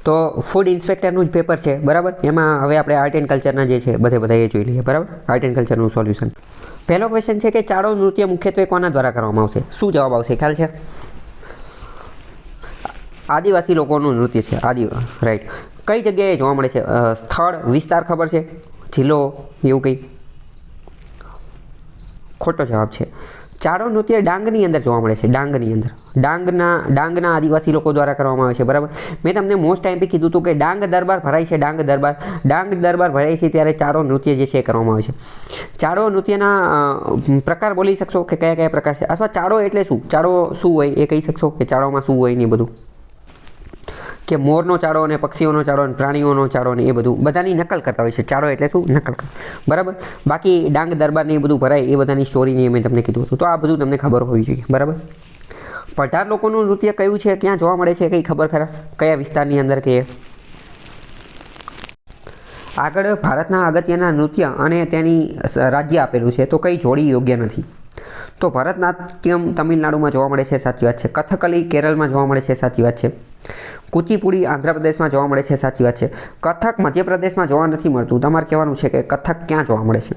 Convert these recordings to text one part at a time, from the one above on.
તો ફૂડ ઇન્સ્પેક્ટરનું જ પેપર છે બરાબર. એમાં હવે આપણે આર્ટ એન્ડ કલ્ચરના જે છે બધા એ જોઈ લઈએ બરાબર. આર્ટ એન્ડ કલ્ચરનું સોલ્યુશન. પહેલો ક્વેશ્ચન છે કે ચાડો નૃત્ય મુખ્યત્વે કોના દ્વારા કરવામાં આવશે? શું જવાબ આવશે ખ્યાલ છે? આદિવાસી લોકોનું નૃત્ય છે. રાઈટ. કઈ જગ્યાએ જોવા મળે છે? સ્થળ વિસ્તાર ખબર છે? જિલ્લો એવું કંઈ? ખોટો જવાબ છે. ચાડો નૃત્ય ડાંગની અંદર જોવા મળે છે. ડાંગની અંદર ડાંગના આદિવાસી લોકો દ્વારા કરવામાં આવે છે બરાબર. મેં તમને મોસ્ટ ટાઈમ કીધું હતું કે ડાંગ દરબાર ભરાય છે. ડાંગ દરબાર ભરાય છે ત્યારે ચાડો નૃત્ય જે છે એ કરવામાં આવે છે. ચાડો નૃત્યના પ્રકાર બોલી શકશો કે કયા કયા પ્રકાર છે? અથવા ચાડો એટલે શું? ચાડો શું હોય એ કહી શકશો કે ચાડોમાં શું હોય ને એ બધું? કે મોરનો ચાડો અને પક્ષીઓનો ચાડો અને પ્રાણીઓનો ચાડો ને એ બધું બધાની નકલ કરતા હોય છે. ચાડો એટલે શું? નકલ બરાબર. બાકી ડાંગ દરબારને એ બધું ભરાય એ બધાની સ્ટોરીની મેં તમને કીધું હતું. તો આ બધું તમને ખબર હોવી જોઈએ બરાબર. પઢાર લોકોનું નૃત્ય કયું છે? ક્યાં જોવા મળે છે? કંઈ ખબર ખરા? કયા વિસ્તારની અંદર કે? આગળ ભારતના અગત્યના નૃત્ય અને તેની રાજ્ય આપેલું છે તો કઈ જોડી યોગ્ય નથી? તો ભરતનાટ્યમ તમિલનાડુમાં જોવા મળે છે. સાચી વાત છે. કથકલી કેરળમાં જોવા મળે છે. સાચી વાત છે. કુચીપુડી આંધ્રપ્રદેશમાં જોવા મળે છે. સાચી વાત છે. કથક મધ્યપ્રદેશમાં જોવા નથી મળતું. તમારે કહેવાનું છે કે કથક ક્યાં જોવા મળે છે?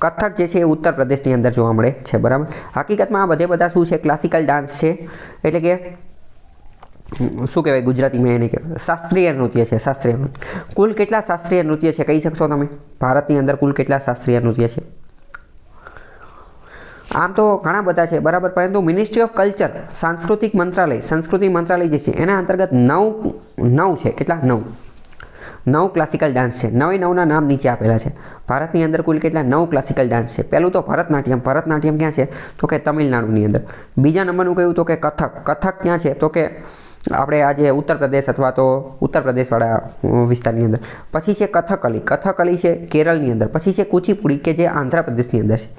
કથક જે છે એ ઉત્તર પ્રદેશની અંદર જોવા મળે છે બરાબર. હકીકતમાં આ બધા શું છે? ક્લાસિકલ ડાન્સ છે. એટલે કે શું કહેવાય ગુજરાતીમાં એને કહેવાય શાસ્ત્રીય નૃત્ય છે. શાસ્ત્રીય નૃત્ય. કુલ કેટલા શાસ્ત્રીય નૃત્ય છે કહી શકશો તમે? ભારતની અંદર કુલ કેટલા શાસ્ત્રીય નૃત્ય છે? આમ તો ઘણા બધા છે બરાબર. પરંતુ મિનિસ્ટ્રી ઓફ કલ્ચર સાંસ્કૃતિક મંત્રાલય સંસ્કૃતિ મંત્રાલય જે છે એના અંતર્ગત 9 છે. કેટલા? 9 ક્લાસિકલ ડાન્સ છે. 9ના નામ નીચે આપેલા છે. ભારતની અંદર કુલ કેટલા? 9 ક્લાસિકલ ડાન્સ છે. પહેલું તો ભરતનાટ્યમ ક્યાં છે? તો કે તમિલનાડુની અંદર. બીજા નંબરનું કયું? તો કે કથક ક્યાં છે? તો કે આપણે આજે ઉત્તર પ્રદેશ અથવા તો ઉત્તર પ્રદેશવાળા વિસ્તારની અંદર. પછી છે કથકલી છે કેરળની અંદર. પછી છે કુચીપુડી કે જે આંધ્રપ્રદેશની અંદર છે.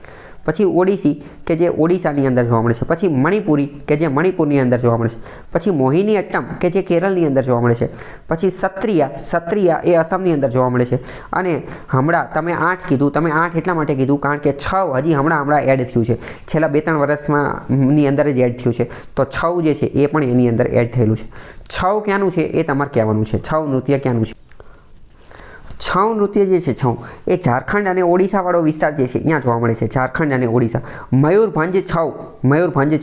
પછી ઓડિસી કે જે ઓડિશાની અંદર જોવા મળે છે. પછી મણિપુરી કે જે મણિપુરની અંદર જોવા મળે છે. પછી મોહિની અટ્ટમ કે જે કેરળની અંદર જોવા મળે છે. પછી સત્રિયા એ અસમની અંદર જોવા મળે છે. અને હમણાં તમે 8 કીધું. તમે 8 એટલા માટે કીધું કારણ કે 6 હજી હમણાં એડ થયું છે. છેલ્લા 2-3 વર્ષની અંદર જ એડ થયું છે. તો 6 જે છે એ પણ એની અંદર એડ થયેલું છે. 6 ક્યાંનું છે એ તમારે કહેવાનું છે. 6 નૃત્ય ક્યાંનું છે? છઉ નૃત્ય જે છે એ ઝારખંડ અને ઓડિશાવાળો વિસ્તાર જે છે ત્યાં જોવા મળે છે. ઝારખંડ અને ઓડિશા. મયુરભંજ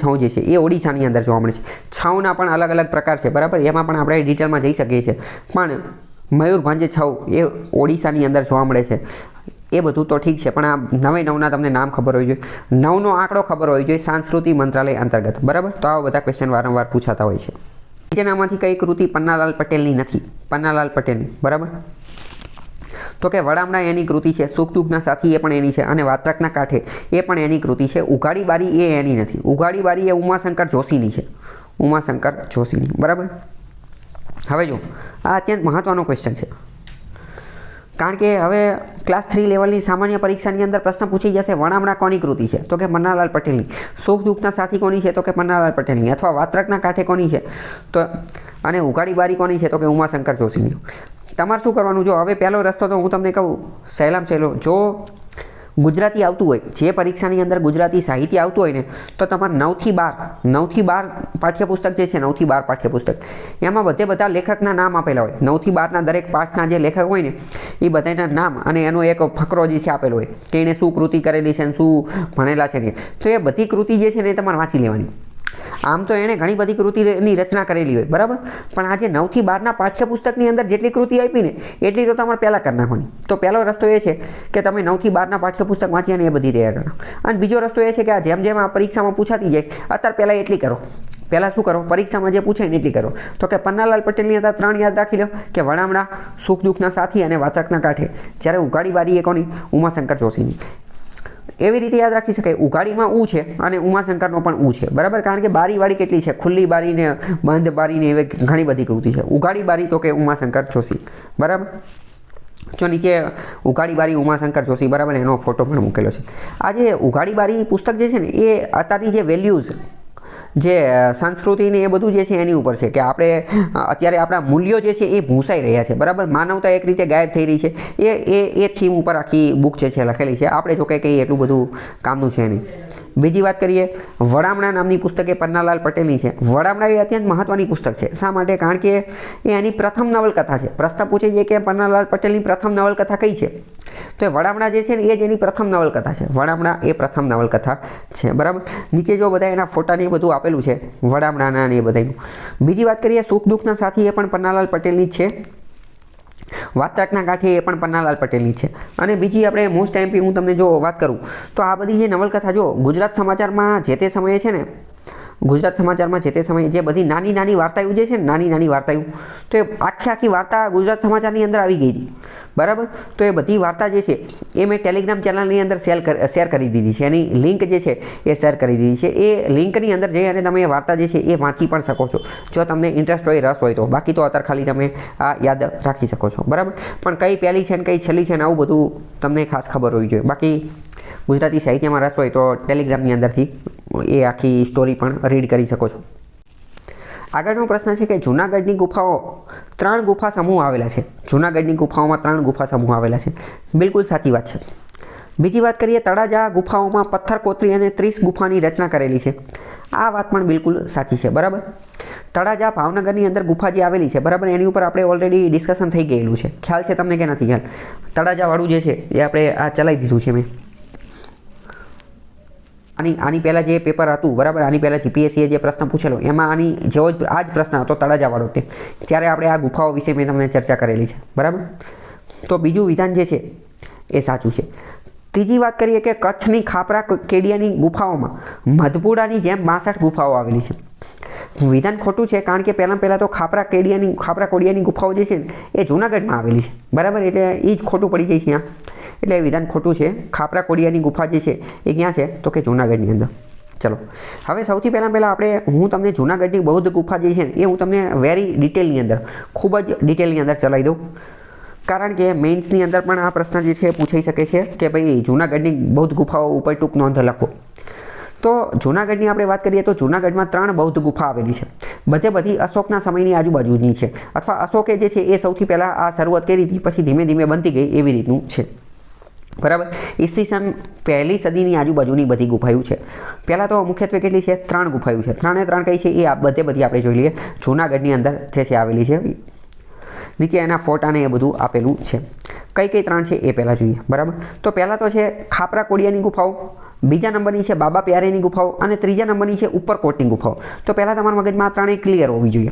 છઉ જે છે એ ઓડિશાની અંદર જોવા મળે છે. છઉના પણ અલગ અલગ પ્રકાર છે બરાબર. એમાં પણ આપણે ડિટેલમાં જઈ શકીએ છીએ. પણ મયુરભંજ છઉ એ ઓડિશાની અંદર જોવા મળે છે. એ બધું તો ઠીક છે પણ આ 9ના તમને નામ ખબર હોવી જોઈએ. 9નો આંકડો ખબર હોવી જોઈએ સાંસ્કૃતિક મંત્રાલય અંતર્ગત બરાબર. તો આવા બધા ક્વેશ્ચન વારંવાર પૂછાતા હોય છે. નીચેનામાંથી કઈ કૃતિ પન્નાલાલ પટેલની નથી? પન્નાલાલ પટેલની બરાબર. તો કે વડામણા એની કૃતિ છે. સુખ દુઃખના સાથી એ પણ એની છે. અને વાત્રકના કાંઠે એ પણ એની કૃતિ છે. ઉઘાડી બારી એ એની નથી. ઉઘાડી બારી એ ઉમાશંકર જોશીની છે. ઉમાશંકર જોશીની બરાબર. હવે જો આ અત્યંત મહત્વનો ક્વેશ્ચન છે કારણ કે હવે ક્લાસ 3 લેવલની સામાન્ય પરીક્ષાની અંદર પ્રશ્ન પૂછી જશે વડામણા કોની કૃતિ છે? તો કે પન્નાલાલ પટેલની. સુખ દુઃખના સાથી કોની છે? તો કે પન્નાલાલ પટેલની. અથવા વાત્રકના કાંઠે કોની છે? તો અને ઉઘાડી બારી કોની છે? તો કે ઉમાશંકર જોશીની. તમારે શું કરવાનું? જો હવે પહેલો રસ્તો તો હું તમને કહું સહેલો. જો ગુજરાતી આવતું હોય, જે પરીક્ષાની અંદર ગુજરાતી સાહિત્ય આવતું હોય ને તો તમારે 9થી 12 પાઠ્યપુસ્તક જે છે 9થી 12 પાઠ્યપુસ્તક એમાં બધા લેખકના નામ આપેલા હોય. 9થી 12ના દરેક પાઠના જે લેખક હોય ને એ બધાના નામ અને એનો એક ફકરો જે છે આપેલો હોય કે એણે શું કૃતિ કરેલી છે અને શું ભણેલા છે ને. તો એ બધી કૃતિ જે છે ને એ તમારે વાંચી લેવાની. આમ તો એણે ઘણી બધી કૃતિની રચના કરેલી હોય બરાબર. પણ આજે 9થી 12ના પાઠ્યપુસ્તકની અંદર જેટલી કૃતિ આપી ને એટલી તો તમારે પહેલાં કરી નાખવાની. તો પહેલો રસ્તો એ છે કે તમે 9થી 12ના પાઠ્યપુસ્તક વાંચી અને એ બધી તૈયાર કરો. અને બીજો રસ્તો એ છે કે આ જેમ આ પરીક્ષામાં પૂછાતી જાય અત્યારે પહેલાં એટલી કરો. પહેલાં શું કરો? પરીક્ષામાં જે પૂછે ને એટલી કરો. તો કે પન્નાલાલ પટેલની હતા 3 યાદ રાખી લો કે વડામણા, સુખ દુઃખના સાથી અને વાત્રકના કાંઠે. જ્યારે ઉઘાડી બારી એ કોની? ઉમાશંકર જોશીની. એવી રીતે યાદ રાખી શકાય. ઉઘાડીમાં ઉ છે અને ઉમાશંકરનો પણ ઉ છે બરાબર. કારણ કે બારીવાળી કેટલી છે? ખુલ્લી બારીને બંધ બારીને એવી ઘણી બધી કૃતિ છે. ઉઘાડી બારી તો કે ઉમાશંકર જોશી બરાબર. જો નીચે ઉઘાડી બારી ઉમાશંકર જોશી બરાબર એનો ફોટો પણ મૂકેલો છે. આ જે ઉઘાડી બારી પુસ્તક જે છે ને એ અત્યારની જે વેલ્યુઝ જે સંસ્કૃતિ ને એ બધું જે છે એની ઉપર છે કે આપણે અત્યારે આપણા મૂલ્યો જે છે એ ભૂંસાઈ રહ્યા છે, બરાબર. માનવતા એક રીતે ગાયબ થઈ રહી છે, એ થીમ ઉપર આખી બુક જે છે લખેલી છે. આપણે જો કંઈ એટલું બધું કામનું છે નહીં. બીજી વાત કરીએ, વડામણા નામની પુસ્તક એ પન્નાલાલ પટેલની છે. વડામણા એ અત્યંત મહત્વની પુસ્તક છે. શા માટે? કારણ કે એ એની પ્રથમ નવલકથા છે. પ્રશ્ન પૂછે છે કે પન્નાલાલ પટેલની પ્રથમ નવલકથા કઈ છે, તો એ વડામણા જે છે ને એ જ એની પ્રથમ નવલકથા છે. વડામણા એ પ્રથમ નવલકથા છે, બરાબર. નીચે જો બધા એના ફોટા ને એ બધું આપેલું છે વડામણાના ને એ બધાનું. બીજી વાત કરીએ, સુખ દુઃખના સાથી એ પણ પન્નાલાલ પટેલની જ છે. વાત્રાકના કાંઠે એ પણ પન્નાલાલ પટેલની છે. અને બીજી આપણે મોસ્ટ એમપી હું તમને જો વાત કરું તો આ બધી જે નવલકથા જો ગુજરાત સમાચારમાં જે તે સમયે છે ને, ગુજરાત સમાચારમાં જે તે સમયે જે બધી નાની નાની વાર્તાઓ જે છે ને, નાની નાની વાર્તાઓ, તો એ આખી વાર્તા ગુજરાત સમાચારની અંદર આવી ગઈ હતી, બરાબર. તો એ બધી વાર્તા જે છે એ મેં ટેલિગ્રામ ચેનલની અંદર શેર કરી દીધી છે. એની લિંક જે છે એ શેર કરી દીધી છે. એ લિંકની અંદર જઈ અને તમે એ વાર્તા જે છે એ વાંચી પણ શકો છો જો તમને ઇન્ટરેસ્ટ હોય, રસ હોય તો. બાકી તો અત્યારે ખાલી તમે આ યાદ રાખી શકો છો, બરાબર. પણ કઈ પહેલી છે ને કઈ છેલ્લી છે ને આવું બધું તમને ખાસ ખબર હોવી જોઈએ. બાકી ગુજરાતી સાહિત્યમાં રસ હોય તો ટેલિગ્રામની અંદરથી એ આખી સ્ટોરી પણ રીડ કરી શકો છો. આગળનો પ્રશ્ન છે કે જૂનાગઢની ગુફાઓ 3 ગુફા સમૂહ આવેલા છે. જૂનાગઢની ગુફાઓમાં 3 ગુફા સમૂહ આવેલા છે. બિલકુલ સાચી વાત છે. બીજી વાત કરીએ, તળાજા ગુફાઓમાં પથ્થર કોતરી અને 30 ગુફાની રચના કરેલી છે. આ વાત પણ બિલકુલ સાચી છે, બરાબર. તળાજા ભાવનગરની અંદર ગુફા જે આવેલી છે, બરાબર, એની ઉપર આપણે ઓલરેડી ડિસ્કશન થઈ ગયેલું છે. ખ્યાલ છે તમને કે નથી ખ્યાલ? તળાજાવાળું જે છે એ આપણે આ ચલાવી દીધું છે મેં. આની પહેલાં જે પેપર હતું, બરાબર, આની પહેલાં જીપીએસસીએ જે પ્રશ્ન પૂછેલો એમાં આની જેવો જ આ જ પ્રશ્ન હતો તળાજાવાળો તે. ત્યારે આપણે આ ગુફાઓ વિશે મેં તમને ચર્ચા કરેલી છે, બરાબર. તો બીજું વિધાન જે છે એ સાચું છે. ત્રીજી વાત કરીએ કે કચ્છની ખાપરા કેડિયાની ગુફાઓમાં મધપુરાની જેમ 62 ગુફાઓ આવેલી છે. વિધાન ખોટું છે, કારણ કે પહેલાં તો ખાપરા કોડિયાની ગુફાઓ જે છે ને એ જૂનાગઢમાં આવેલી છે, બરાબર. એટલે એ જ ખોટું પડી જાય છે અહીંયા. એટલે વિધાન ખોટું છે. ખાપરા કોડિયાની ગુફા જે છે એ ક્યાં છે તો કે જૂનાગઢની અંદર. ચલો, હવે સૌથી પહેલાં હું તમને જૂનાગઢની બૌદ્ધ ગુફા જે છે ને એ હું તમને વેરી ડિટેલની અંદર, ખૂબ જ ડિટેલની અંદર ચલાવી દઉં. કારણ કે મેઇન્સની અંદર પણ આ પ્રશ્ન જે છે પૂછાઈ શકે છે કે ભાઈ જૂનાગઢની બૌદ્ધ ગુફાઓ ઉપર ટૂંક નોંધ લખો. તો જૂનાગઢની આપણે વાત કરીએ તો જૂનાગઢમાં 3 બૌદ્ધ ગુફા આવેલી છે. બધી અશોકના સમયની આજુબાજુની છે, અથવા અશોકે જે છે એ સૌથી પહેલાં આ શરૂઆત કરી હતી, પછી ધીમે ધીમે બનતી ગઈ એવી રીતનું છે, બરાબર. ઈસવીસન 1લી સદીની આજુબાજુની બધી ગુફાઓ છે. પહેલાં તો મુખ્યત્વે કેટલી છે? 3 ગુફાઓ છે. 3 કઈ છે એ બધી આપણે જોઈ લઈએ. જૂનાગઢની અંદર જે છે આવેલી છે. નીચે એના ફોટાને એ બધું આપેલું છે. કઈ 3 છે એ પહેલાં જોઈએ, બરાબર. તો પહેલાં તો છે ખાપરા કોડિયાની ગુફાઓ, બીજા નંબરની છે બાબા પ્યારેની ગુફાઓ, અને ત્રીજા નંબરની છે ઉપરકોટની ગુફાઓ. તો પહેલાં તમારા મગજમાં 3 ક્લિયર હોવી જોઈએ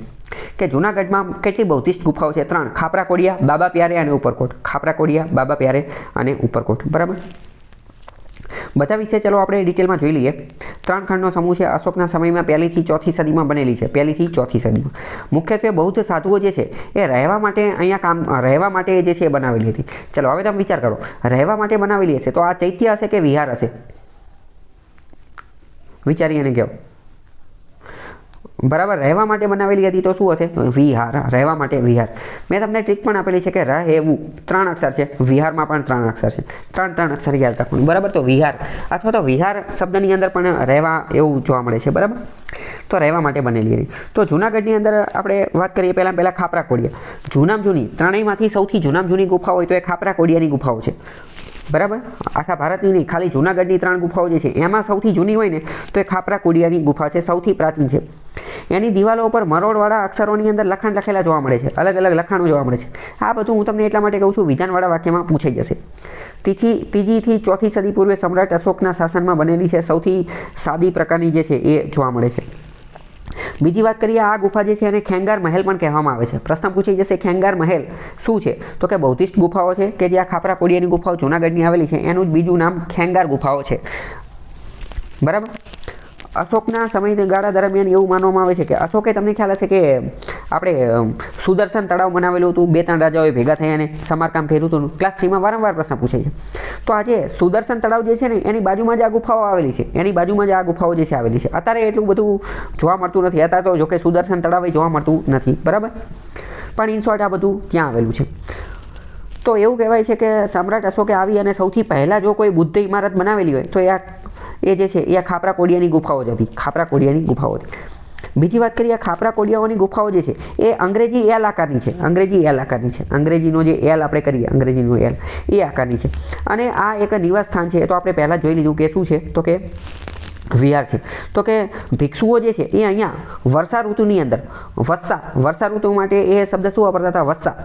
કે જૂનાગઢમાં કેટલી બૌદ્ધિસ્ટ ગુફાઓ છે? 3. ખાપરા કોડિયા, બાબા પ્યારે અને ઉપરકોટ. ખાપરા કોડિયા, બાબા પ્યારે અને ઉપરકોટ, બરાબર. બધા વિશે ચલો આપણે ડિટેલમાં જોઈ લઈએ. 3 ખંડનો સમૂહ છે. અશોકના સમયમાં 1લી થી 4થી સદીમાં બનેલી છે. 1લી થી 4થી સદીમાં મુખ્યત્વે બૌદ્ધ સાધુઓ જે છે એ રહેવા માટે જે છે એ બનાવેલી હતી. ચલો હવે તમે વિચાર કરો, રહેવા માટે બનાવેલી હશે તો આ ચૈત્ય હશે કે વિહાર હશે? વિચારી અને કહો. બરાબર, રહેવા માટે બનાવેલી હતી તો શું હશે? વિહાર. રહેવા માટે વિહાર. મેં તમને ટ્રીક પણ આપેલી છે કે રહેવું 3 અક્ષર છે, વિહારમાં પણ 3 અક્ષર છે. 3 અક્ષર યાદ રાખવાનું, બરાબર. તો વિહાર અથવા તો વિહાર શબ્દની અંદર પણ રહેવા એવું જોવા મળે છે, બરાબર. તો રહેવા માટે બનેલી હતી. તો જૂનાગઢની અંદર આપણે વાત કરીએ પહેલાં ખાપરા કોડિયા. જૂની ત્રણેયમાંથી સૌથી જૂની ગુફા હોય તો એ ખાપરા કોડિયાની ગુફાઓ છે, બરાબર. આખા ભારતની નહીં, ખાલી જૂનાગઢની 3 ગુફાઓ જે છે એમાં સૌથી જૂની હોય ને તો એ ખાપરા કોડિયાની ગુફા છે, સૌથી પ્રાચીન છે. એની દિવાલો ઉપર મરોડવાળા અક્ષરોની અંદર લખાણ લખેલા જોવા મળે છે, અલગ અલગ લખાણો જોવા મળે છે. આ બધું હું તમને એટલા માટે કહું છું, વિધાનવાળા વાક્યમાં પૂછાઈ જશે. ત્રીજી થી 4થી સદી પૂર્વે સમ્રાટ અશોકના શાસનમાં બનેલી છે. સૌથી સાદી પ્રકારની જે છે એ જોવા મળે છે. બીજી વાત કરીએ, આ ગુફા જે છે એને ખેંગાર મહેલ પણ કહેવામાં આવે છે. પ્રશ્ન પૂછાઈ જશે ખેંગાર મહેલ શું છે તો કે બૌદ્ધિસ્ટ ગુફાઓ છે કે જે આ ખાપરા કોડિયાની ગુફાઓ જૂનાગઢની આવેલી છે એનું જ બીજું નામ ખેંગાર ગુફાઓ છે, બરાબર. અશોકના સમયગાળા દરમિયાન એવું માનવામાં આવે છે કે અશોકે, તમને ખ્યાલ હશે કે આપણે સુદર્શન તળાવ બનાવેલું હતું, 2-3 રાજાઓએ ભેગા થઈ અને સમારકામ કર્યું હતું. ક્લાસ 3માં વારંવાર પ્રશ્ન પૂછાય છે. તો આજે સુદર્શન તળાવ જે છે ને એની બાજુમાં જ આ ગુફાઓ આવેલી છે, એની બાજુમાં જ આ ગુફાઓ જે છે આવેલી છે. અત્યારે એટલું બધું જોવા મળતું નથી. અત્યારે તો જોકે સુદર્શન તળાવ જોવા મળતું નથી, બરાબર. પણ ઇન શોર્ટ આ બધું ત્યાં આવેલું છે. તો એવું કહેવાય છે કે સમ્રાટ અશોકે આવી અને સૌથી પહેલાં જો કોઈ બુદ્ધ ઇમારત બનાવેલી હોય તો એ જે છે એ ખાપરા કોડિયાની ગુફાઓ જ હતી, ખાપરા કોડિયાની ગુફાઓ હતી. બીજી વાત કરીએ, ખાપરા કોડિયાઓની ગુફાઓ જે છે એ અંગ્રેજી એલ આકારની છે, અંગ્રેજી એલ આકારની છે. અંગ્રેજીનો જે એલ આપણે કરીએ, અંગ્રેજીનો એલ એ આકારની છે. અને આ એક નિવાસ સ્થાન છે. તો આપણે પહેલાં જોઈ લીધું કે શું છે, તો કે વિહાર છે. તો કે ભિક્ષુઓ જે છે એ અહીંયા વર્ષા ઋતુની અંદર વર્ષા ઋતુ માટે એ શબ્દ શું વાપરતા હતા? વસ્સા.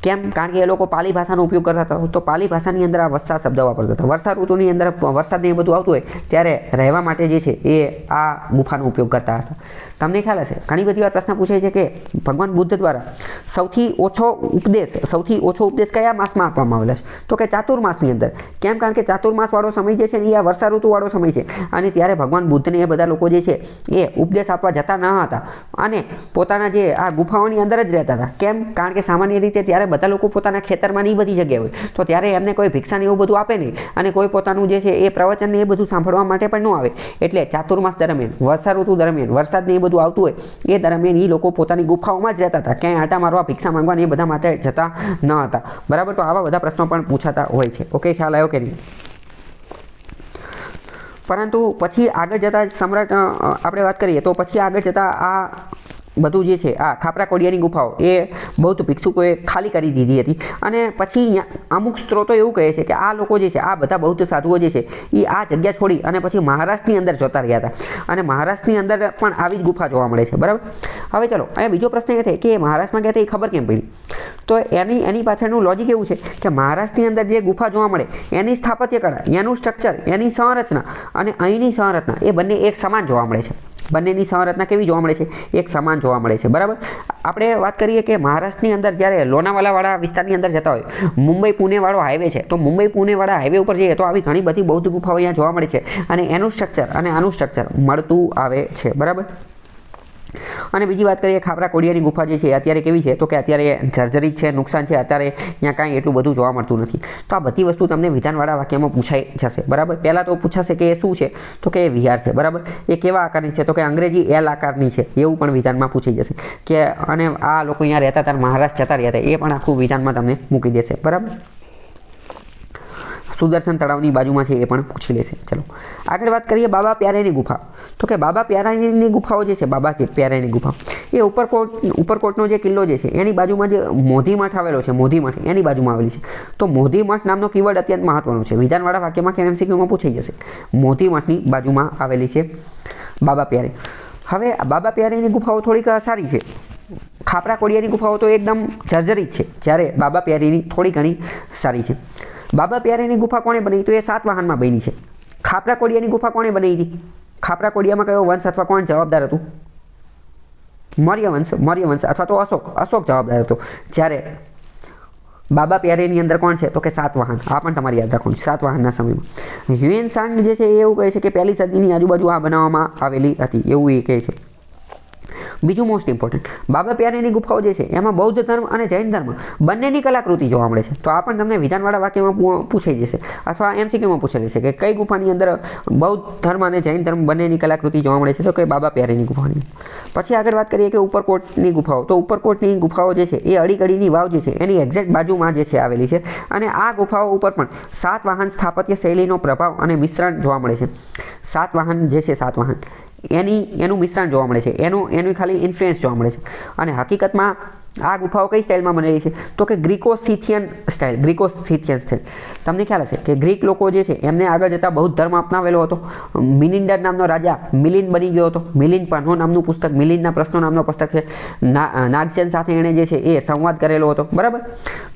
કેમ? કારણ કે એ લોકો પાલી ભાષાનો ઉપયોગ કરતા હતા. તો પાલી ભાષાની અંદર આ વસ્સા શબ્દ વાપરતા હતા. વર્ષા ઋતુની અંદર વરસાદ ને બધું આવતું હોય ત્યારે રહેવા માટે જે છે એ આ ગુફાનો ઉપયોગ કરતા હતા. તમને ખ્યાલ હશે, ઘણી બધી વાર પ્રશ્ન પૂછે છે કે ભગવાન બુદ્ધ દ્વારા સૌથી ઓછો ઉપદેશ કયા માસમાં આપવામાં આવેલો છે? તો કે ચાતુર્માસની અંદર. કેમ? કારણ કે ચાતુર્માસવાળો સમય જે છે ને એ આ વર્ષા ઋતુવાળો સમય છે. અને ત્યારે ભગવાન બુદ્ધને એ બધા લોકો જે છે એ ઉપદેશ આપવા જતા ન હતા અને પોતાના જે આ ગુફાઓની અંદર જ રહેતા હતા. કેમ? કારણ કે સામાન્ય રીતે ત્યારે બધા લોકો પોતાના ખેતરમાં ની બધી જગ્યાએ હોય, તો ત્યારે એમને કોઈ ભિક્ષાને એવું બધું આપે નહીં અને કોઈ પોતાનું જે છે એ પ્રવચન એ બધું સાંભળવા માટે પણ ન આવે. એટલે ચાતુર્માસ દરમિયાન, વર્ષા ઋતુ દરમિયાન વરસાદ ને એ બધું આવતું હોય એ દરમિયાન એ લોકો પોતાની ગુફાઓમાં જ રહેતા હતા. ક્યાંય આટા મારવા, ભિક્ષા માંગવા એ બધા માટે જતા ન હતા. બરાબર? તો આવા બધા પ્રશ્નો પણ પૂછાતા હોય છે. ઓકે, ખ્યાલ આવ્યો કે નહીં? પરંતુ પછી આગળ જતાં સમ્રાટ આપણે વાત કરીએ તો પછી આગળ જતાં આ બધું જે છે આ ખાપરા કોડિયાની ગુફાઓ એ બૌદ્ધ ભિક્ષુકોએ ખાલી કરી દીધી હતી. અને પછી અમુક સ્ત્રોતો એવું કહે છે કે આ લોકો જે છે, આ બધા બૌદ્ધ સાધુઓ જે છે એ આ જગ્યા છોડી અને પછી મહારાષ્ટ્રની અંદર જતા રહ્યા હતા. અને મહારાષ્ટ્રની અંદર પણ આવી જ ગુફા જોવા મળે છે. બરાબર? હવે ચલો, અહીંયા બીજો પ્રશ્ન એ થાય કે મહારાષ્ટ્રમાં ગયા હતા એ ખબર કેમ પડી? તો એની પાછળનું લોજિક એવું છે કે મહારાષ્ટ્રની અંદર જે ગુફા જોવા મળે એની સ્થાપત્ય કળા, એનું સ્ટ્રક્ચર, એની સંરચના અને અહીંની સંરચના એ બંને એક સમાન જોવા મળે છે. બંનેની સંરચના કેવી જોવા મળે છે? એક સમાન જોવા મળે છે. બરાબર? આપણે વાત કરીએ કે મહારાષ્ટ્રની અંદર જ્યારે લોનાવાલાવાળા વિસ્તારની અંદર જતા હોય, મુંબઈ પુણેવાળો હાઈવે છે, તો મુંબઈ પુણેવાળા હાઈવે ઉપર જઈએ તો આવી ઘણી બધી બૌદ્ધ ગુફાઓ અહીંયા જોવા મળે છે. અને એનું સ્ટ્રક્ચર અને આનું સ્ટ્રક્ચર મળતું આવે છે. બરાબર? અને બીજી વાત કરીએ, ખાપરા કોડિયાની ગુફા જે છે અત્યારે કેવી છે? તો કે અત્યારે જર્જરિત છે, નુકસાન છે. અત્યારે અહીંયા કાંઈ એટલું બધું જોવા મળતું નથી. તો આ બધી વસ્તુ તમને વિધાનવાળા વાક્યમાં પૂછાઈ જશે. બરાબર? પહેલાં તો પૂછાશે કે એ શું છે? તો કે એ વિહાર છે. બરાબર? એ કેવા આકારની છે? તો કે અંગ્રેજી એલ આકારની છે. એવું પણ વિધાનમાં પૂછાઈ જશે કે અને આ લોકો અહીંયા રહેતા હતા, મહારાષ્ટ્ર જતા રહ્યા હતા, એ પણ આખું વિધાનમાં તમને મૂકી દેશે. બરાબર? સુદર્શન તળાવની બાજુમાં છે એ પણ પૂછી લેશે. ચલો આગળ વાત કરીએ બાબા પ્યારેની ગુફા. તો કે બાબા પ્યારાની ગુફાઓ જે છે, બાબા પ્યારેની ગુફા એ ઉપરકોટનો જે કિલ્લો જે છે એની બાજુમાં જે મોધી મઠ આવેલો છે, મોધી મઠ એની બાજુમાં આવેલી છે. તો મોધી મઠ નામનો કીવર્ડ અત્યંત મહત્વનો છે. વિધાનવાળા વાક્યમાં કે એમસીક્યુમાં પૂછાઈ જશે. મોધી મઠની બાજુમાં આવેલી છે બાબા પ્યારે. હવે બાબા પ્યારેની ગુફાઓ થોડીક સારી છે. ખાપરા કોડિયાની ગુફાઓ તો એકદમ જર્જરિત છે, જ્યારે બાબા પ્યારેની થોડી ઘણી સારી છે. બાબા પ્યારેની ગુફા કોણે બનાવી? તો એ સાતવાહનમાં બની છે. ખાપરા કોડિયાની ગુફા કોણે બનાવી હતી? ખાપરા કોડિયામાં કયો વંશ અથવા કોણ જવાબદાર હતું? મૌર્ય વંશ અથવા તો અશોક જવાબદાર હતો. જ્યારે બાબા પ્યારેની અંદર કોણ છે? તો કે સાતવાહન. આ પણ તમારે યાદ રાખવાનું છે. સાતવાહનના સમયમાં હ્યુએન સાંગ જે છે એ એવું કહે છે કે પહેલી સદીની આજુબાજુ આ બનાવવામાં આવેલી હતી, એવું એ કહે છે. બીજું મોસ્ટ ઇમ્પોર્ટન્ટ, બાબા પ્યારેની ગુફાઓ જે છે એમાં બૌદ્ધ ધર્મ અને જૈન ધર્મ બંનેની કલાકૃતિ જોવા મળે છે. તો આ પણ તમને વિધાનવાળા વાક્યમાં પૂછાઈ જશે અથવા એમસીક્યુમાં પૂછાઈ જશે કે કઈ ગુફાની અંદર બૌદ્ધ ધર્મ અને જૈન ધર્મ બંનેની કલાકૃતિ જોવા મળે છે? તો કે બાબા પ્યારેની ગુફાની. પછી આગળ વાત કરીએ કે ઉપરકોટની ગુફાઓ. તો ઉપરકોટની ગુફાઓ જે છે એ અડીકડીની વાવ જે છે એની એક્ઝેક્ટ બાજુમાં જે છે આવેલી છે. અને આ ગુફાઓ ઉપર પણ સાતવાહન સ્થાપત્ય શૈલીનો પ્રભાવ અને મિશ્રણ જોવા મળે છે. સાતવાહન જે છે, સાતવાહન એનું મિશ્રણ જોવા મળે છે, એનું ખાલી ઇન્ફ્લુઅન્સ જોવા મળે છે. અને હકીકતમાં આ ગુફાઓ કઈ સ્ટાઇલમાં બનેલી છે? તો કે ગ્રીકો-સિથિયન સ્ટાઇલ. તમને ખ્યાલ હશે કે ગ્રીક લોકો જે છે એમને આગળ જતાં બૌદ્ધ ધર્મ અપનાવેલો હતો. મિલિન્ડર નામનો રાજા મિલિંદ બની ગયો હતો. મિલિંદ પન્નો નામનું પુસ્તક, મિલિંદના પ્રશ્નો નામનો પુસ્તક છે. નાગસેન સાથે એણે જે છે એ સંવાદ કરેલો હતો. બરાબર?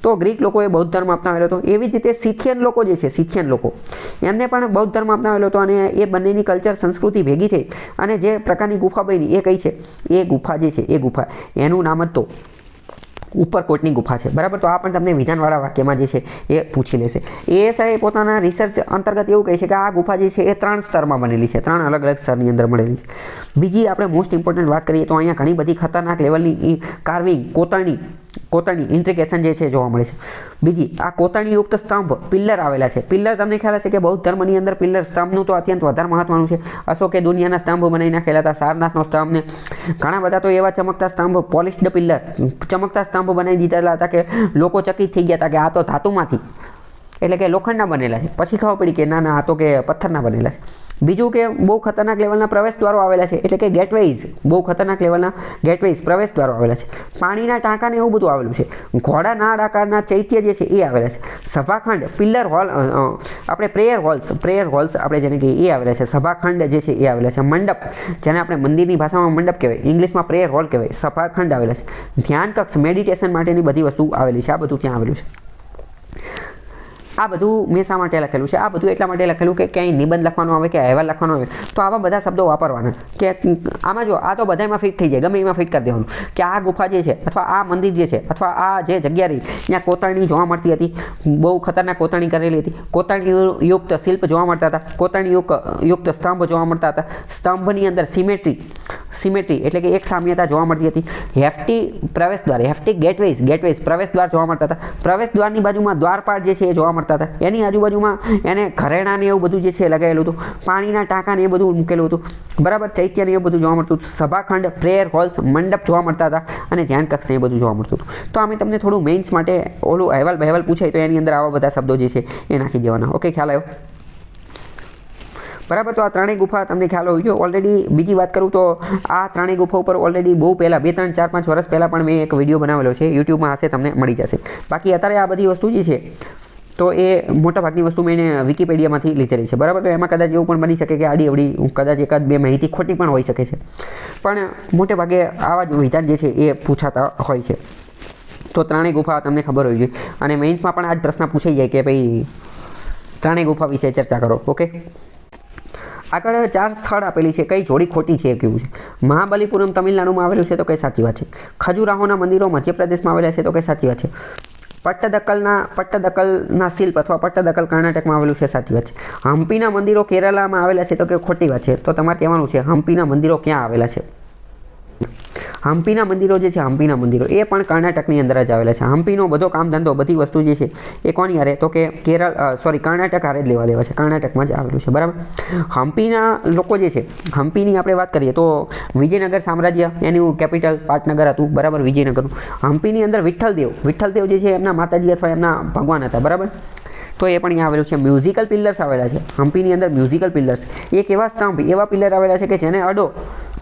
તો ગ્રીક લોકોએ બૌદ્ધ ધર્મ અપનાવેલો હતો. એવી જ રીતે સિથિયન લોકો જે છે, સિથિયન લોકો એમને પણ બૌદ્ધ ધર્મ અપનાવેલો હતો. અને એ બંનેની કલ્ચર, સંસ્કૃતિ ભેગી થઈ અને જે પ્રકારની ગુફા બની એ કઈ છે? એ ગુફા જે છે એ ગુફા એનું નામ જ તો ઉપરકોટની ગુફા છે. બરાબર? તો આ પણ તમને વિધાનવાળા વાક્યમાં જે છે એ પૂછી લેશે. એએસઆઈ પોતાના રિસર્ચ અંતર્ગત એવું કહે છે કે આ ગુફા જે છે એ 3 સ્તરમાં બનેલી છે, 3 અલગ અલગ સ્તરની અંદર મળેલી છે. બીજી આપણે મોસ્ટ ઇમ્પોર્ટન્ટ વાત કરીએ તો અહીંયા ઘણી બધી ખતરનાક લેવલની કાર્વિંગ, કોતરણી ઇન્ટ્રિકેશન જે છે જોવા મળે છે. બીજી આ કોતરણીયુક્ત સ્તંભ, પિલ્લર આવેલા છે. પિલ્લર તમને ખ્યાલ હશે કે બૌદ્ધ ધર્મની અંદર પિલ્લર, સ્તંભનું તો અત્યંત વધારે મહત્વનું છે. અશોકે દુનિયાના સ્તંભ બનાવી નાખેલા હતા, સારનાથનો સ્તંભ ને ઘણા બધા તો એવા ચમકતા સ્તંભ, પોલિશ્ડ પિલ્લર, ચમકતા સ્તંભ બનાવી દીધેલા હતા કે લોકો ચકિત થઈ ગયા હતા કે આ તો ધાતુમાંથી એટલે કે લોખંડના બનેલા છે. પછી ખબર પડી કે ના આ તો કે પથ્થરના બનેલા છે. બીજું કે બહુ ખતરનાક લેવલના પ્રવેશ દ્વારો આવેલા છે, એટલે કે ગેટવેઝ, બહુ ખતરનાક લેવલના ગેટવેઝ પ્રવેશ દ્વારો આવેલા છે. પાણીના ટાંકા ને એવું બધું આવેલું છે. ઘોડાના આકારના ચૈત્ય જે છે એ આવેલા છે. સભાખંડ, પિલ્લર હોલ, આપણે પ્રેયર હોલ્સ આપણે જેને કહીએ એ આવેલા છે. સભાખંડ જે છે એ આવેલા છે. મંડપ, જેને આપણે મંદિરની ભાષામાં મંડપ કહેવાય, ઇંગ્લિશમાં પ્રેયર હોલ કહેવાય, સભાખંડ આવેલા છે. ધ્યાન કક્ષ, મેડિટેશન માટેની બધી વસ્તુ આવેલી છે. આ બધું ત્યાં આવેલું છે. આ બધું મેં શા માટે લખેલું છે? આ બધું એટલા માટે લખેલું કે ક્યાંય નિબંધ લખવાનો આવે કે અહેવાલ લખવાનો આવે તો આવા બધા શબ્દો વાપરવાના, કે આમાં જો આ તો બધામાં ફિટ થઈ જાય, ગમે એમાં ફિટ કરી દેવાનું કે આ ગુફા જે છે અથવા આ મંદિર જે છે અથવા આ જે જગ્યા રહી ત્યાં કોતરણી જોવા મળતી હતી, બહુ ખતરનાક કોતરણી કરેલી હતી, કોતરણી યુક્ત શિલ્પ જોવા મળતા હતા, કોતરણી યુક્ત સ્તંભ જોવા મળતા હતા, સ્તંભની અંદર સિમેટ્રી એટલે કે એક સામ્યતા જોવા મળતી હતી, હેફટી પ્રવેશ દ્વાર, હેફટી ગેટવેઝ પ્રવેશ દ્વાર જોવા મળતા હતા, પ્રવેશ દ્વારની બાજુમાં દ્વારપાળ જે છે એ જોવા મળતા હતા, એની આજુબાજુમાં એને ઘરેણા ને એવું બધું જે છે લગાવેલું હતું, પાણીના ટાંકા ને એ બધું મૂકેલું હતું, બરાબર, ચૈત્ય ને એ બધું જોવા મળતું હતું, સભાખંડ, પ્રેયર હોલ્સ, મંડપ જોવા મળતા હતા અને ધ્યાન કક્ષ એ બધું જોવા મળતું હતું. તો અમે તમને થોડું મેઇન્સ માટે ઓલું અહેવાલ પૂછાય તો એની અંદર આવા બધા શબ્દો જે છે એ નાખી દેવાના. ઓકે, ખ્યાલ આવ્યો? બરાબર. તો આ ત્રણેય ગુફા તમને ખ્યાલ હોય છે. ઓલરેડી બીજી વાત કરું તો આ ત્રણેય ગુફા ઉપર ઓલરેડી બહુ પહેલાં 2, 3, 4, 5 વર્ષ પહેલાં પણ મેં એક વિડીયો બનાવેલો છે, યુટ્યુબમાં હશે, તમને મળી જશે. બાકી અત્યારે આ બધી વસ્તુ જે છે તો એ મોટાભાગની વસ્તુ મેં વિકીપીડિયામાંથી લીધેલી છે, બરાબર. તો એમાં કદાચ એવું પણ બની શકે કે આડી અવડી કદાચ એકાદ બે માહિતી ખોટી પણ હોઈ શકે છે, પણ મોટે ભાગે આવા જ વિધાન જે છે એ પૂછાતા હોય છે. તો ત્રણેય ગુફા તમને ખબર હોવી જોઈએ અને મેઇન્સમાં પણ આ જ પ્રશ્ન પૂછાઈ જાય કે ભાઈ ત્રણેય ગુફા વિશે ચર્ચા કરો. ઓકે, આગળ 4 સ્થળ આપેલી છે, કઈ જોડી ખોટી છે એ કેવું છે. મહાબલીપુરમ તમિલનાડુમાં આવેલું છે તો કઈ સાચી વાત છે. ખજુરાહોના મંદિરો મધ્યપ્રદેશમાં આવેલા છે તો કઈ સાચી વાત છે. પટ્ટદકલના શિલ્પ અથવા પટ્ટદકલ કર્ણાટકમાં આવેલું છે, સાચી વાત છે. હમ્પીના મંદિરો કેરળમાં આવેલા છે તો કે ખોટી વાત છે. તો તમારે કહેવાનું છે હમ્પીના મંદિરો ક્યાં આવેલા છે. હમ્પીના મંદિરો જે છે, હમ્પીના મંદિરો એ પણ કર્ણાટકની અંદર જ આવેલા છે. હમ્પીનો બધો કામ ધંધો બધી વસ્તુ જે છે એ કોની હારે તો કે કર્ણાટક હારે જ લેવા દેવા છે, કર્ણાટકમાં જ આવેલું છે, બરાબર. હમ્પીના લોકો જે છે, હમ્પીની આપણે વાત કરીએ તો વિજયનગર સામ્રાજ્ય એનું કેપિટલ પાટનગર હતું, બરાબર, વિજયનગરનું. હમ્પીની અંદર વિઠ્ઠલદેવ જે છે એમના માતાજી અથવા એમના ભગવાન હતા, બરાબર. તો એ પણ અહીંયા આવેલું છે. મ્યુઝિકલ પિલ્લર્સ આવેલા છે હમ્પીની અંદર. મ્યુઝિકલ પિલ્લર્સ એક એવા સ્તંભ, એવા પિલ્લર આવેલા છે કે જેને અડો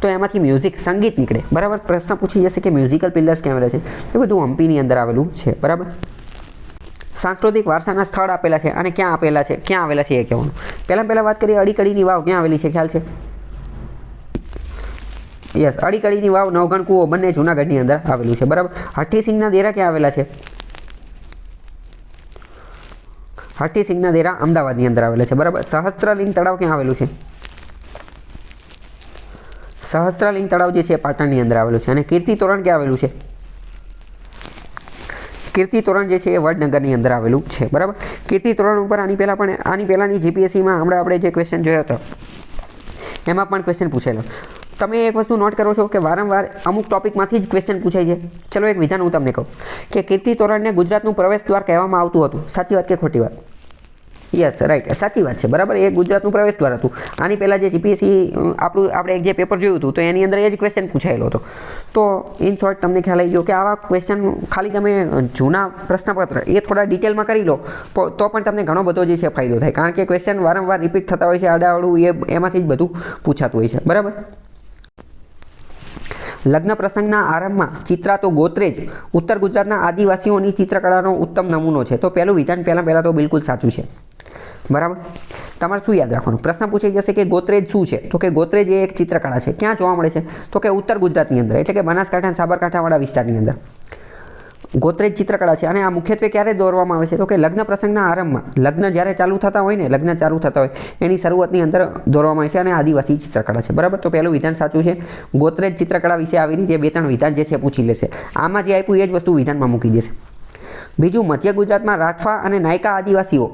તો એમાંથી સંગીત નીકળે, બરાબર. પ્રશ્ન પૂછી જશે કે મ્યુઝિકલ પિલ્લર્સ ક્યાં આવેલા છે, એ બધું હમ્પીની અંદર આવેલું છે, બરાબર. સાંસ્કૃતિક વારસાના સ્થળ આપેલા છે અને ક્યાં આવેલા છે એ કહેવાનું. પહેલાં વાત કરીએ અડીકડીની વાવ ક્યાં આવેલી છે, ખ્યાલ છે? યસ, અડીકડીની વાવ, નવઘણ કૂવો બંને જૂનાગઢની અંદર આવેલું છે, બરાબર. હઠ્ઠીસિંગના દેરા ક્યાં આવેલા છે? હઠ્ઠીસિંગના દેરા અમદાવાદની અંદર આવેલા છે, બરાબર. સહસ્ત્રલિંગ તળાવ ક્યાં આવેલું છે? સહસ્ત્રલિંગ તળાવ જે છે પાટણની અંદર આવેલું છે. અને કીર્તિ તોરણ ક્યાં આવેલું છે? કીર્તિ તોરણ જે છે એ વડનગરની અંદર આવેલું છે, બરાબર. કીર્તિ તોરણ ઉપર આની પહેલાંની જીપીએસસીમાં આપણે જે ક્વેશ્ચન જોયો હતો એમાં પણ ક્વેશ્ચન પૂછેલો. તમે એક વસ્તુ નોટ કરો છો કે વારંવાર અમુક ટોપિકમાંથી જ ક્વેશ્ચન પૂછાય છે. ચલો એક વિધાન હું તમને કહું કે કીર્તિ તોરણને ગુજરાતનું પ્રવેશ દ્વાર કહેવામાં આવતું હતું, સાચી વાત કે ખોટી વાત? યસ, રાઈટ, સાચી વાત છે, બરાબર. એ ગુજરાતનું પ્રવેશ દ્વાર હતું. આની પહેલાં જે જીપીએસસી આપણે એક જે પેપર જોયું હતું તો એની અંદર એ જ ક્વેશ્ચન પૂછાયેલો હતો. તો ઇન શોર્ટ તમને ખ્યાલ આવી ગયો કે આવા ક્વેશ્ચન ખાલી તમે જૂના પ્રશ્નપત્ર એ થોડા ડિટેલમાં કરી લો તો પણ તમને ઘણો બધો જે છે ફાયદો થાય, કારણ કે ક્વેશ્ચન વારંવાર રિપીટ થતા હોય છે, આડાઅવળું એમાંથી જ બધું પૂછાતું હોય છે, બરાબર. લગ્ન પ્રસંગના આરંભમાં ચિત્રાતો ગોત્રેજ ઉત્તર ગુજરાતના આદિવાસીઓની ચિત્રકળાનો ઉત્તમ નમૂનો છે. તો પહેલું વિધાન પહેલાં તો બિલકુલ સાચું છે, બરાબર. તમારે શું યાદ રાખવાનું? પ્રશ્ન પૂછાઈ જશે કે ગોત્રેજ શું છે, તો કે ગોત્રેજ એ એક ચિત્રકળા છે. ક્યાં જોવા મળે છે? તો કે ઉત્તર ગુજરાતની અંદર, એટલે કે બનાસકાંઠા અને સાબરકાંઠાવાળા વિસ્તારની અંદર ગોત્રેજ ચિત્રકળા છે. અને આ મુખ્યત્વે ક્યારે દોરવામાં આવે છે? તો કે લગ્ન પ્રસંગના આરંભમાં, લગ્ન જ્યારે ચાલુ થતા હોય એની શરૂઆતની અંદર દોરવામાં આવે છે અને આદિવાસી ચિત્રકળા છે, બરાબર. તો પહેલું વિધાન સાચું છે. ગોત્રેજ ચિત્રકળા વિશે આવી રીતે 2-3 વિધાન જે છે પૂછી લેશે. આમાં જે આપ્યું એ જ વસ્તુ વિધાનમાં મૂકી દેશે. બીજું, મધ્ય ગુજરાતમાં રાઠવા અને નાયકા આદિવાસીઓ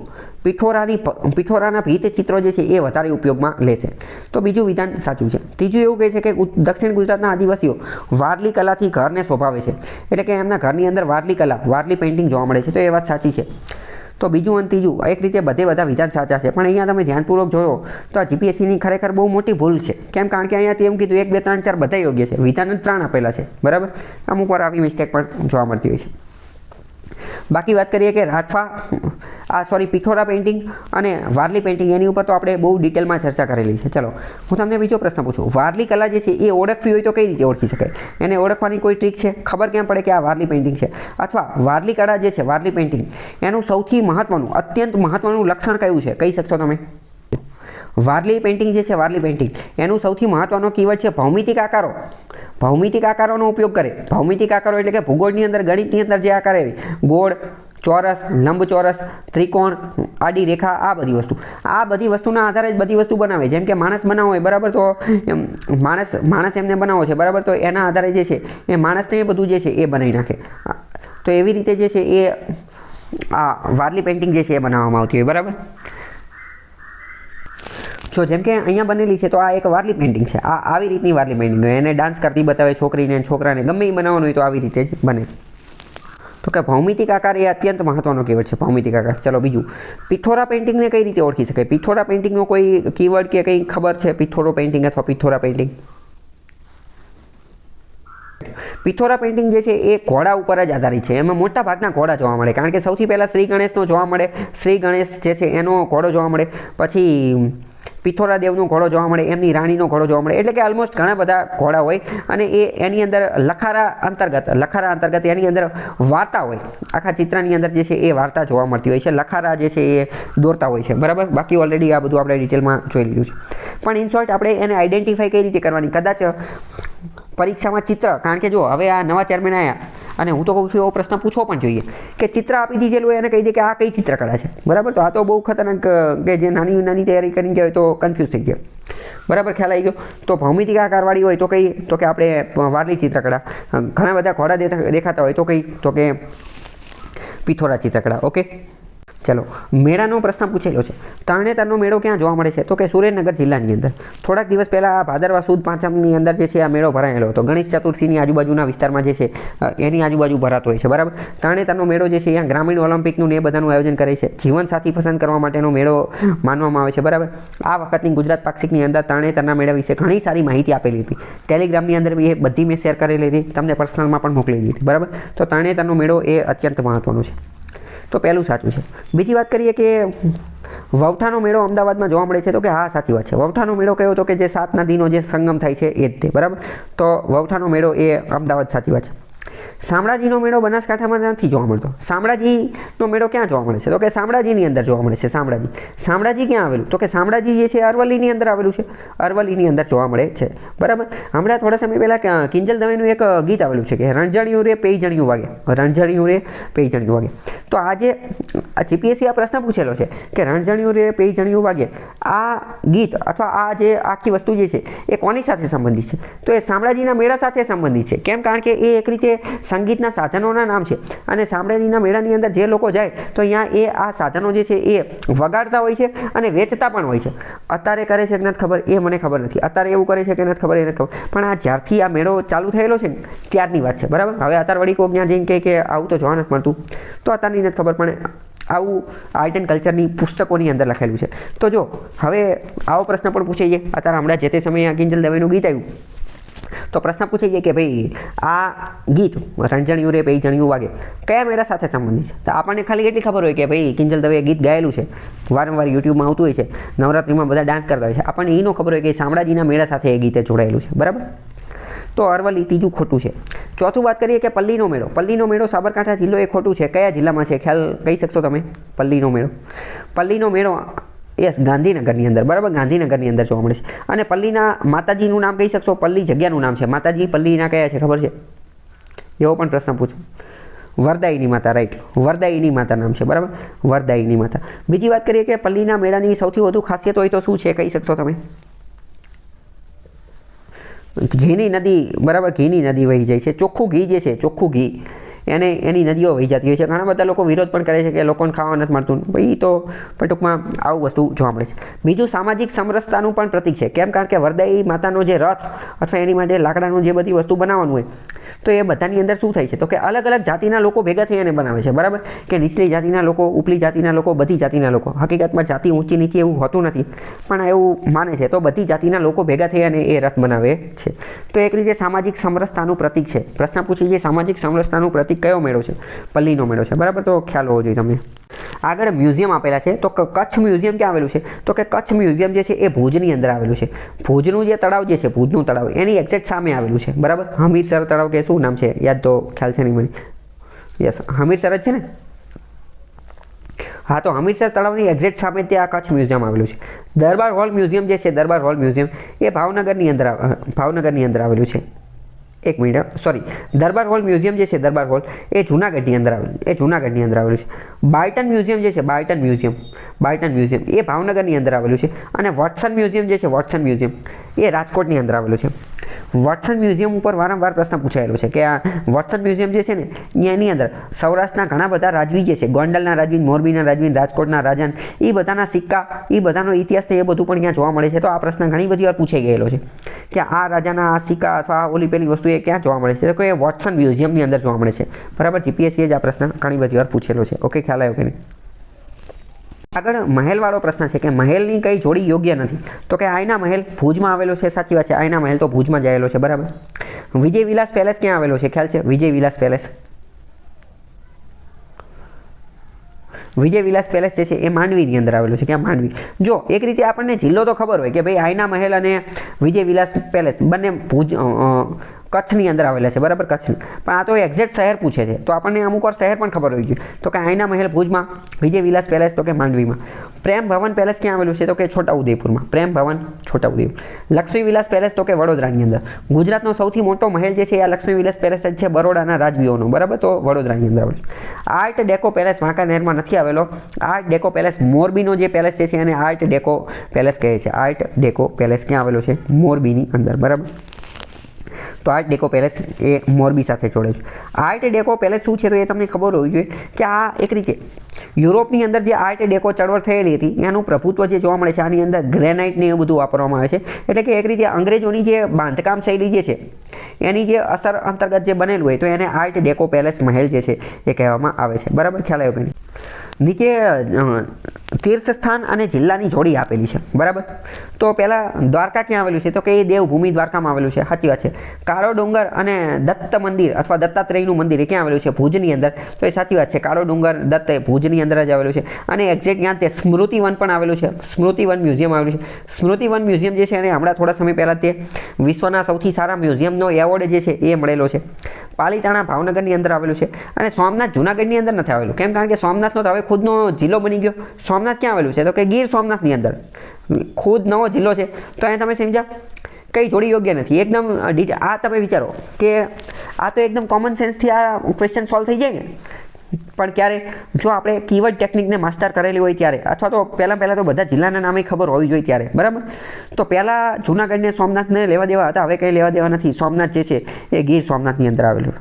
પીઠોરાના ભીત ચિત્રો જે છે એ વધારે ઉપયોગમાં લે છે. તો બીજું વિધાન સાચું છે. ત્રીજું એવું કહે છે કે દક્ષિણ ગુજરાતના આદિવાસીઓ વારલી કલાથી ઘરને શોભાવે છે, એટલે કે એમના ઘરની અંદર વારલી પેઇન્ટિંગ જોવા મળે છે. તો એ વાત સાચી છે. તો બીજું અને ત્રીજું એક રીતે બધા વિધાન સાચા છે, પણ અહીંયા તમે ધ્યાનપૂર્વક જોયો તો આ જીપીએસસીની ખરેખર બહુ મોટી ભૂલ છે. કેમ? કારણ કે અહીંયા એમ કીધું 1, 2, 3, 4 બધા યોગ્ય છે, વિધાન જ 3 આપેલા છે, બરાબર. અમુક વાર આવી મિસ્ટેક પણ જોવા મળતી હોય છે. બાકી વાત કરીએ કે પિથોરા પેઇન્ટિંગ અને વારલી પેઇન્ટિંગ, એની ઉપર તો આપણે બહુ ડિટેલમાં ચર્ચા કરેલી છે. ચલો હું તમને બીજો પ્રશ્ન પૂછું. વારલી કલા જે છે એ ઓળખવી હોય તો કઈ રીતે ઓળખી શકાય? એને ઓળખવાની કોઈ ટ્રીક છે? ખબર કેમ પડે કે આ વારલી પેઇન્ટિંગ છે? અથવા વારલી કળા જે છે, વારલી પેઇન્ટિંગ, એનું સૌથી મહત્વનું, અત્યંત મહત્વનું લક્ષણ કયું છે? કહી શકશો તમે? વારલી પેઇન્ટિંગ જે છે, વારલી પેઇન્ટિંગ, એનું સૌથી મહત્વનો કીવર્ડ છે ભૌમિતિક આકારો. ભૌમિતિક આકારોનો ઉપયોગ કરે. ભૌમિતિક આકારો એટલે કે ભૂગોળની અંદર, ગણિતની અંદર જે આકાર આવે, ગોળ, ચોરસ, લંબચોરસ, ત્રિકોણ, આડી રેખા, આ બધી વસ્તુના આધારે જ બધી વસ્તુ બનાવે. જેમ કે માણસ બનાવવો હોય, બરાબર, તો માણસ એમને બનાવવો છે, બરાબર, તો એના આધારે જે છે એ માણસને એ બધું જે છે એ બનાવી નાખે. તો એવી રીતે જે છે એ આ વારલી પેઇન્ટિંગ જે છે એ બનાવવામાં આવતી હોય, બરાબર. જો જેમ કે અહીંયા બનેલી છે, તો આ એક વારલી પેઇન્ટિંગ છે. આ આવી રીતની વારલી પેઇન્ટિંગ હોય. એને ડાન્સ કરતી બતાવે છોકરીને, છોકરાને, ગમે એ બનાવવાનું હોય તો આવી રીતે જ બને. તો કે ભૌમિતિક આકાર એ અત્યંત મહત્વનો કીવર્ડ છે, ભૌમિતિક આકાર. ચલો બીજું, પિથોરા પેઇન્ટિંગને કઈ રીતે ઓળખી શકાય? પિથોરા પેઇન્ટિંગનો કોઈ કીવર્ડ કે કંઈ ખબર છે? પિથોરો પેઇન્ટિંગ અથવા પિથોરા પેઇન્ટિંગ. પિથોરા પેઇન્ટિંગ જે છે એ ઘોડા ઉપર જ આધારિત છે. એમાં મોટા ભાગના ઘોડા જોવા મળે, કારણ કે સૌથી પહેલાં શ્રી ગણેશનો જોવા મળે. શ્રી ગણેશ જે છે એનો ઘોડો જોવા મળે, પછી પિથોરા દેવનો ઘોડો જોવા મળે, એમની રાણીનો ઘોડો જોવા મળે. એટલે કે ઓલમોસ્ટ ઘણા બધા ઘોડા હોય અને એની અંદર લખારા અંતર્ગત એની અંદર વાર્તા હોય. આખા ચિત્રની અંદર જે છે એ વાર્તા જોવા મળતી હોય છે. લખારા જે છે એ દોરતા હોય છે, બરાબર. બાકી ઓલરેડી આ બધું આપણે ડિટેલમાં જોઈ લીધું છે. પણ ઇન શોર્ટ આપણે એને આઈડેન્ટિફાઈ કઈ રીતે કરવાની? કદાચ પરીક્ષામાં ચિત્ર, કારણ કે જો હવે આ નવા ચેરમેન આવ્યા અને હું તો કહું છું એવો પ્રશ્ન પૂછવો પણ જોઈએ કે ચિત્ર આપી દીધેલું હોય એને કહી દે કે આ કઈ ચિત્રકળા છે, બરાબર. તો આ તો બહુ ખતરનાક, કે જે નાની તૈયારી કરીને ગયા હોય તો કન્ફ્યુઝ થઈ જાય, બરાબર. ખ્યાલ આવી ગયો? તો ભૌમિતિક આકારવાળી હોય તો કઈ? તો કે આપણે વારલી ચિત્રકળા. ઘણા બધા ઘોડા દેખાતા હોય તો કઈ? તો કે પિથોરા ચિત્રકળા. ઓકે, ચલો મેળાનો પ્રશ્ન પૂછેલો છે. તરણેતરનો મેળો ક્યાં જોવા મળે છે? તો કે સુરેન્દ્રનગર જિલ્લાની અંદર. થોડાક દિવસ પહેલાં ભાદરવા સુદ પાંચમની અંદર જે છે આ મેળો ભરાયેલો હતો. ગણેશ ચતુર્થીની આજુબાજુના વિસ્તારમાં જે છે એની આજુબાજુ ભરાતો હોય છે, બરાબર. તરણેતરનો મેળો જે છે અહીંયા ગ્રામીણ ઓલિમ્પિકનું એ બધાનું આયોજન કરે છે. જીવનસાથી પસંદ કરવા માટેનો મેળો માનવામાં આવે છે, બરાબર. આ વખતની ગુજરાત પાક્ષિકની અંદર તરણેતરના મેળા વિશે ઘણી સારી માહિતી આપેલી હતી. ટેલિગ્રામની અંદર એ બધી મેં શેર કરેલી હતી, તમને પર્સનલમાં પણ મોકલેલી હતી, બરાબર. તો તરણેતરનો મેળો એ અત્યંત મહત્વનો છે. તો પહેલું સાચું છે. બીજી વાત કરીએ કે વવઠાનો મેળો અમદાવાદમાં જોવા મળે છે. તો કે હા, સાચી વાત છે. વવઠાનો મેળો કયો? તો કે જે 7 નદીનો જે સંગમ થાય છે એ જ તે, બરાબર. તો વવઠાનો મેળો એ અમદાવાદ, સાચી વાત છે. શામળાજીનો મેળો બનાસકાંઠામાં નથી જોવા મળતો. શામળાજીનો મેળો ક્યાં જોવા મળે છે? તો કે શામળાજીની અંદર જોવા મળે છે. શામળાજી ક્યાં આવેલું? તો કે શામળાજી જે છે અરવલ્લીની અંદર આવેલું છે. અરવલ્લીની અંદર જોવા મળે છે, બરાબર. હમણાં થોડા સમય પહેલાં કિંજલ દવેનું એક ગીત આવેલું છે કે રણઝણિયું રે પેઈજણિયું વાગે, રણઝણિયું રે પેઈજણિયું વાગે. તો આજે જીપીએસસી આ પ્રશ્ન પૂછેલો છે કે રણઝણિયું રે પેઈજણિયું વાગે, આ ગીત અથવા આ જે આખી વસ્તુ જે છે એ કોની સાથે સંબંધિત છે? તો એ શામળાજીના મેળા સાથે સંબંધિત છે. કેમ? કારણ કે એ એક રીતે સંગીતના સાધનોના નામ છે અને શામળાજીના મેળાની અંદર જે લોકો જાય તો અહીંયા એ આ સાધનો જે છે એ વગાડતા હોય છે અને વેચતા પણ હોય છે. અત્યારે કરે છે કે નથી ખબર, એ મને ખબર નથી. અત્યારે એવું કરે છે કે નથી ખબર, એ નથી ખબર. પણ આ જ્યારથી આ મેળો ચાલુ થયેલો છે ને ત્યારની વાત છે, બરાબર. હવે અત્યારે વળી કોઈ ત્યાં જઈને કહે કે આવું તો જોવા નથી મળતું, તો અત્યારની નથી ખબર. પણ આવું આર્ટ એન્ડ કલ્ચરની પુસ્તકોની અંદર લખેલું છે. તો જો હવે આવો પ્રશ્ન પણ પૂછાઈ જાય. અત્યારે હમણાં જે તે સમયે કિંજલ દવેનું ગીત આવ્યું તો પ્રશ્ન પૂછાઈ જાય કે ભાઈ આ ગીત રણઝણિયું રે પેઈજણિયું વાગે કયા મેળા સાથે સંબંધિત છે? તો આપણને ખાલી એટલી ખબર હોય કે ભાઈ કિંજલ દવેએ ગીત ગાયેલું છે, વારંવાર યુટ્યુબમાં આવતું હોય છે, નવરાત્રિમાં બધા ડાન્સ કરતા હોય છે. આપણને એનો ખબર હોય કે શામળાજીના મેળા સાથે એ ગીતે જોડાયેલું છે, બરાબર. તો અરવલ્લી ત્રીજું ખોટું છે. ચોથું વાત કરીએ કે પલ્લીનો મેળો. પલ્લીનો મેળો સાબરકાંઠા જિલ્લો એ ખોટું છે. કયા જિલ્લામાં છે? ખ્યાલ કહી શકશો તમે? પલ્લીનો મેળો યસ, ગાંધીનગરની અંદર, બરાબર. ગાંધીનગરની અંદર જોવા મળે છે. અને પલ્લીના માતાજીનું નામ કહી શકશો? પલ્લી જગ્યાનું નામ છે. માતાજી પલ્લીના કયા છે ખબર છે? એવો પણ પ્રશ્ન પૂછો. વરદાયીની માતા, રાઈટ. વરદાયીની માતા નામ છે, બરાબર. વરદાયીની માતા. બીજી વાત કરીએ કે પલ્લીના મેળાની સૌથી વધુ ખાસિયત હોય તો શું છે? કહી શકશો તમે? ઘીની નદી, બરાબર. ઘીની નદી વહી જાય છે. ચોખ્ખું ઘી જે છે, ચોખ્ખું ઘી એની નદીઓ વહી જતી હોય છે. ઘણા બધા લોકો વિરોધ પણ કરે છે કે લોકોને ખાવા નથી મળતું. ભાઈ તો પણ ટૂંકમાં આવું વસ્તુ જોવા મળે છે. બીજું સામાજિક સમરસતાનું પણ પ્રતીક છે. કેમ? કારણ કે વરદાયી માતાનો જે રથ અથવા એની માટે લાકડાનું જે બધી વસ્તુ બનાવવાનું હોય તો એ બધાની અંદર શું થાય છે તો કે અલગ અલગ જાતિના લોકો ભેગા થઈ અને બનાવે છે, બરાબર, કે નીચલી જાતિના લોકો, ઉપલી જાતિના લોકો, બધી જાતિના લોકો. હકીકતમાં જાતિ ઊંચી નીચી એવું હોતું નથી, પણ એવું માને છે. તો બધી જાતિના લોકો ભેગા થઈ અને એ રથ બનાવે છે. તો એક રીતે સામાજિક સમરસતાનું પ્રતીક છે. પ્રશ્ન પૂછી છે સામાજિક સમરસતાનું પ્રતીક કયો મેળો છે? પલ્લીનો મેળો છે, બરાબર. તો ખ્યાલ હોવો જોઈએ તમને. આગળ મ્યુઝિયમ આપેલા છે. તો કચ્છ મ્યુઝિયમ ક્યાં આવેલું છે? તો કે કચ્છ મ્યુઝિયમ જે છે એ ભુજની અંદર આવેલું છે. ભુજનું જે તળાવ જે છે, ભુજનું તળાવ, એની એક્ઝેક્ટ સામે આવેલું છે, બરાબર. હમીરસર તળાવ કે શું નામ છે યાદ તો ખ્યાલ છે નહીં મને. યસ, હમીરસર જ છે ને. હા, તો હમીરસર તળાવની એક્ઝેક્ટ સામે ત્યાં કચ્છ મ્યુઝિયમ આવેલું છે. દરબાર હોલ મ્યુઝિયમ જે છે, દરબાર હોલ મ્યુઝિયમ એ ભાવનગરની અંદર આવેલું છે. એક મિનિટ, સોરી, દરબાર હોલ મ્યુઝિયમ જે છે, દરબાર હોલ એ જૂનાગઢની અંદર આવેલું છે. બાર્ટન મ્યુઝિયમ જે છે, બાર્ટન મ્યુઝિયમ એ ભાવનગરની અંદર આવેલું છે. અને વોટસન મ્યુઝિયમ જે છે, વોટસન મ્યુઝિયમ એ રાજકોટની અંદર આવેલું છે. વોટસન મ્યુઝિયમ ઉપર વારંવાર પ્રશ્ન પૂછાયેલો છે કે આ વોટસન મ્યુઝિયમ જે છે ને એની અંદર સૌરાષ્ટ્રના ઘણા બધા રાજવી જે છે, ગોંડલના રાજવી, મોરબીના રાજવી, રાજકોટના રાજાન, એ બધાના સિક્કા, એ બધાનો ઇતિહાસ છે, એ બધું પણ અહીંયા જોવા મળે છે. તો આ પ્રશ્ન ઘણી બધી વાર પૂછાઈ ગયેલો છે કે આ રાજાના આ સિક્કા અથવા ઓલી પેલી વસ્તુ એ ક્યાં જોવા મળે છે? તો એ વોટસન મ્યુઝિયમની અંદર જોવા મળે છે, બરાબર. જીપીએસસીએ જ આ પ્રશ્ન ઘણી બધી વાર પૂછેલો છે. ઓકે, ખ્યાલ આવ્યો કે નહીં? આગળ મહેલવાળો પ્રશ્ન છે કે મહેલની કઈ જોડી યોગ્ય નથી? તો કે આયના મહેલ ભુજમાં આવેલો છે. સાચી વાત છે, આયના મહેલ તો ભુજમાં જ આવેલો છે, બરાબર. વિજય વિલાસ પેલેસ ક્યાં આવેલો છે? ખ્યાલ છે? વિજય વિલાસ પેલેસ જે છે એ માંડવીની અંદર આવેલું છે. ક્યાં? માંડવી. જો એક રીતે આપણને જિલ્લો તો ખબર હોય કે ભાઈ આયના મહેલ અને વિજય વિલાસ પેલેસ બંને ભુજ કચ્છની અંદર આવેલા છે, બરાબર, કચ્છની. પણ આ તો એક્ઝેક્ટ શહેર પૂછે છે, તો આપણને અમુક વાર શહેર પણ ખબર હોવી જોઈએ. તો કે આયના મહેલ ભુજમાં, વિજય વિલાસ પેલેસ તો કે માંડવીમાં. પ્રેમ ભવન પેલેસ ક્યાં આવેલું છે? તો કે છોટાઉદેપુરમાં. પ્રેમ ભવન છોટાઉદેપુર. લક્ષ્મી વિલાસ પેલેસ તો કે વડોદરાની અંદર. ગુજરાતનો સૌથી મોટો મહેલ જે છે આ લક્ષ્મી વિલાસ પેલેસ જ છે, બરોડાના રાજવીઓનો, બરાબર. તો વડોદરાની અંદર આવેલું છે. આર્ટ ડેકો પેલેસ વાંકાનેરમાં નથી આવેલો. આર્ટ ડેકો પેલેસ મોરબીનો જે પેલેસ છે એને આર્ટ ડેકો પેલેસ કહે છે. આર્ટ ડેકો પેલેસ ક્યાં આવેલો છે? મોરબીની અંદર, બરાબર. તો આર્ટ ડેકો પેલેસ એ મોરબી સાથે જોડે છે. આર્ટ ડેકો પેલેસ શું છે તો એ તમને ખબર હોવી જોઈએ કે આ એક રીતે યુરોપની અંદર જે આર્ટ ડેકો ચળવળ થયેલી હતી એનું પ્રભુત્વ જે જોવા મળે છે. આની અંદર ગ્રેનાઇટ ને એવું બધું વાપરવામાં આવે છે. એટલે કે એક રીતે અંગ્રેજોની જે બાંધકામ શૈલી જે છે એની જે અસર અંતર્ગત જે બનેલું હોય તો એને આર્ટ ડેકો પેલેસ મહેલ જે છે એ કહેવામાં આવે છે, બરાબર. ખ્યાલ આવ્યો કે નહીં? નીચે તીર્થસ્થાન અને જિલ્લાની જોડી આપેલી છે, બરાબર. તો પહેલાં દ્વારકા ક્યાં આવેલું છે? તો કે એ દેવભૂમિ દ્વારકામાં આવેલું છે. સાચી વાત છે. કાળો ડુંગર અને દત્ત મંદિર અથવા દત્તાત્રેયનું મંદિર એ ક્યાં આવેલું છે? ભુજની અંદર. તો એ સાચી વાત છે. કાળો ડુંગર દત્ત ભુજની અંદર જ આવેલું છે. અને એક્ઝેક્ટ ત્યાં તે સ્મૃતિવન પણ આવેલું છે. સ્મૃતિવન મ્યુઝિયમ આવેલું છે. સ્મૃતિવન મ્યુઝિયમ જે છે એને હમણાં થોડા સમય પહેલાં તે વિશ્વના સૌથી સારા મ્યુઝિયમનો એવોર્ડ જે છે એ મળેલો છે. પાલીતાણા ભાવનગરની અંદર આવેલું છે. અને સોમનાથ જૂનાગઢની અંદર નથી આવેલું. કેમ? કારણ કે સોમનાથનો તો હવે ખુદનો જિલ્લો બની ગયો. સોમનાથ ક્યાં આવેલું છે? તો કે ગીર સોમનાથની અંદર ખુદ નવો જિલ્લો છે. તો અહીંયા તમે સમજ્યા કઈ જોડી યોગ્ય નથી. એકદમ આ તમે વિચારો કે આ તો એકદમ કોમન સેન્સથી આ ક્વેશ્ચન સોલ્વ થઈ જાય ને. પણ ક્યારે? જો આપણે કીવર્ડ ટેકનિકને માસ્ટર કરેલી હોય ત્યારે, અથવા તો પહેલાં તો બધા જિલ્લાના નામે ખબર હોવી જોઈએ ત્યારે, બરાબર. તો પહેલાં જૂનાગઢને સોમનાથને લેવા દેવા હતા, હવે કંઈ લેવા દેવા નથી. સોમનાથ જે છે એ ગીર સોમનાથની અંદર આવેલું.